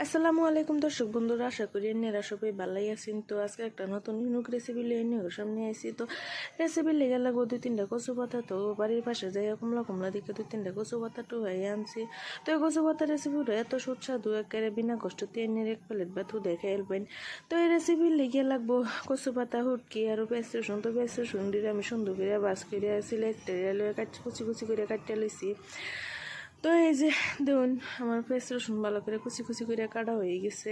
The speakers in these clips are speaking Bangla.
আসসালামু আলাইকুম দর্শক বন্ধুরা, আশা করি আপনারা সবাই ভালোই আছেন। তো আজকে একটা নতুন ইউনিক রেসিপি নিয়ে ওর সামনে আসি। তো রেসিপি লেগে লাগবো 2-3টা কচু পাতা। তো বাড়ির পাশে যাই কমলা কমলা দিকে 2-3টা কচু পাতা হয়ে আনছি। তো এই কচু পাতা রেসিপিটা এত সুস্বাদু, একেবারে বিনা কষ্টতে এনে এক প্লেট বা থু দেখে এলবেন। তো এই রেসিপি লেগে লাগবো কচু পাতা, হুটকি আর পেঁয়াজ রসুন। তো পেঁয়াজ রসুন দিয়ে আমি সুন্দর করে বাস করে সিলেক্ট কুচি কুচি করে কাটতে লইছি। তো এই যে দেখুন আমার পেঁয়াজ রসুন ভালো করে কুচি কুচি করে কাটা হয়ে গেছে।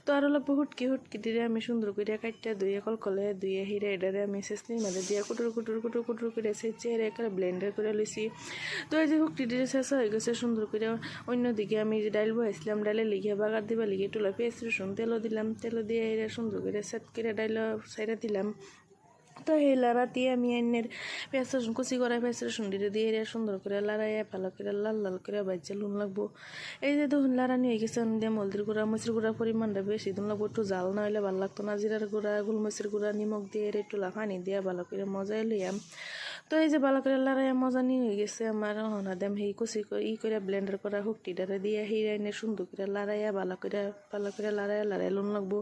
তো আর অল্প হুটকি দিয়ে আমি সুন্দর করে কাটতে ধুয়ে কলকলে ধুয়ে হিরে এডারে আমি চেঁচনির মধ্যে দিয়ে কুটুর করে চেঁচে একটা ব্লেন্ডার করে লইছি। তো এই যে হুটকি দিয়ে চেঁচা হয়ে গেছে সুন্দর করে। অন্যদিকে আমি যে ডাইল বসাইছিলাম, ডাইলে লিখে বাগার দিবা লিখে টুলা পেঁয়াজ রসুন তেলও দিলাম, তেলও দিয়ে হিরে সুন্দর করে সেট করে ডাইল সাইডে দিলাম। তো এই লাড়াতে আমি এনের পেঁয়াজ রসুন কুচি করা পেঁয়াজ রসুন দিয়ে সুন্দর করে লাড়াইয়া ভালো করে লাল লাল করে বাজ্যা লুন লাগবো। এই যে দেখুন লাড়ানি হয়ে গেছে, দিয়ে মলদির গুঁড়া মরিচের গুঁড়া পরিমাণটা বেশি দিন লাগবো, একটু জাল না হইলে ভালো লাগতো না। জিরার গুঁড়া গোলমরিচের গুঁড়া নিমখ দিয়ে একটু পানি দিয়ে ভালো করে মজাই লইয়াম। তো এই যে ভালো করে লাড়াইয়া মজা নিয়ে হয়ে গেছে আমার। হনা দাম সেই কুচি করে ব্লেন্ডার করা হুকটিটারে দিয়ে হিরাইনে সুন্দর করে লাড়াইয়া ভালো করে লাড়াইয়া লুন লাগবো।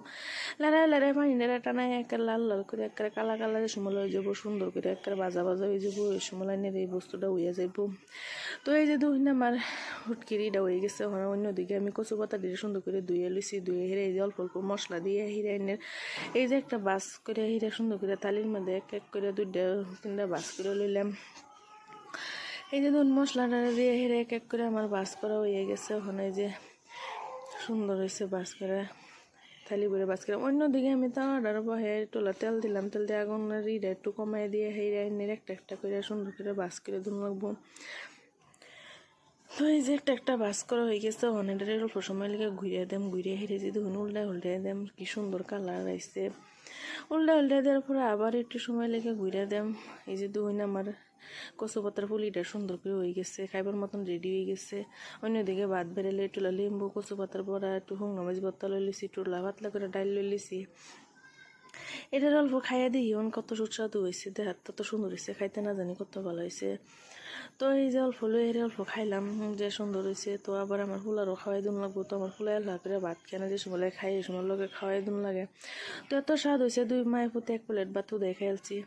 লাড়াইয়া পানি নেড়া টানাই একটা লাল লাল করে একটা কালা কালা সময় হয়ে যাবো, সুন্দর করে একটা ভাজা হয়ে যাবো। ওই সময় এই বস্তুটা হইয়া যাইবো। তো এই যে দুই আমার হুটকিরিটা হয়ে গেছে। অন্যদিকে আমি কচু পাতা দিয়ে সুন্দর করে ধুয়ে লইছি, ধুয়ে হিরে এই যে অল্প অল্প মশলা দিয়ে হিরাইনের এই যে একটা বাস করে হিরে সুন্দর করে থালির মধ্যে এক করে 2-3টা বাস করে লইলাম। এই যে ধরুন মশলাটা দিয়ে হিরে এক করে আমার বাস করা হয়ে গেছে। ওখানে যে সুন্দর হয়েছে বাস করে থালি ভরে বাস করে। অন্যদিকে আমি তাওয়াটার বহে টোলা তেল দিলাম, তেল দিয়ে আগুনের ইটা একটু কমাই দিয়ে হেরাইনের একটা করে সুন্দর করে বাস করে ধুন লাগবো। তো এই যে একটা বাস করা হয়ে গেছে। অনেকটার অল্প সময় লেগে ঘুরিয়ে হেরে যে দেখুন উল্টাই দেম কি সুন্দর কালার আসছে। উল্টাই দেওয়ার পরে আবার একটু সময় লেগে ঘুরিয়ে দেম। এই যে দেখুন আমার কচু পাতার ফুলিটা সুন্দর করে হয়ে গেছে, খাইবার মতন রেডি হয়ে গেছে। অন্যদিকে ভাত বেড়েলে টুলা লেম্বু কচু পাতার বড়া একটু শুকনো মাছ ভর্তা লই লিছি, টুলা পাতলা করে ডাইল লই লিছি। এটার অল্প খাইয়া দিই কত সুস্বাদু হয়েছে, দেখার তত সুন্দর হয়েছে, খাইতে না জানি কত ভালো হয়েছে। তো এই যে অল্প লই অল্প খাইলাম, যে সুন্দর হয়েছে। তো আবার আমার ফুলারও খাওয়াই দিন লাগবো। তো আমার ফুলাই আল্লাহ করে ভাত খেয়ে যে সময় খাই এই সময় লোকে খাওয়াই দিন লাগে। তো এত স্বাদ হয়েছে, 2 মায়ের প্রতি 1 প্লেট ভাতও দিয়ে খেয়েছি।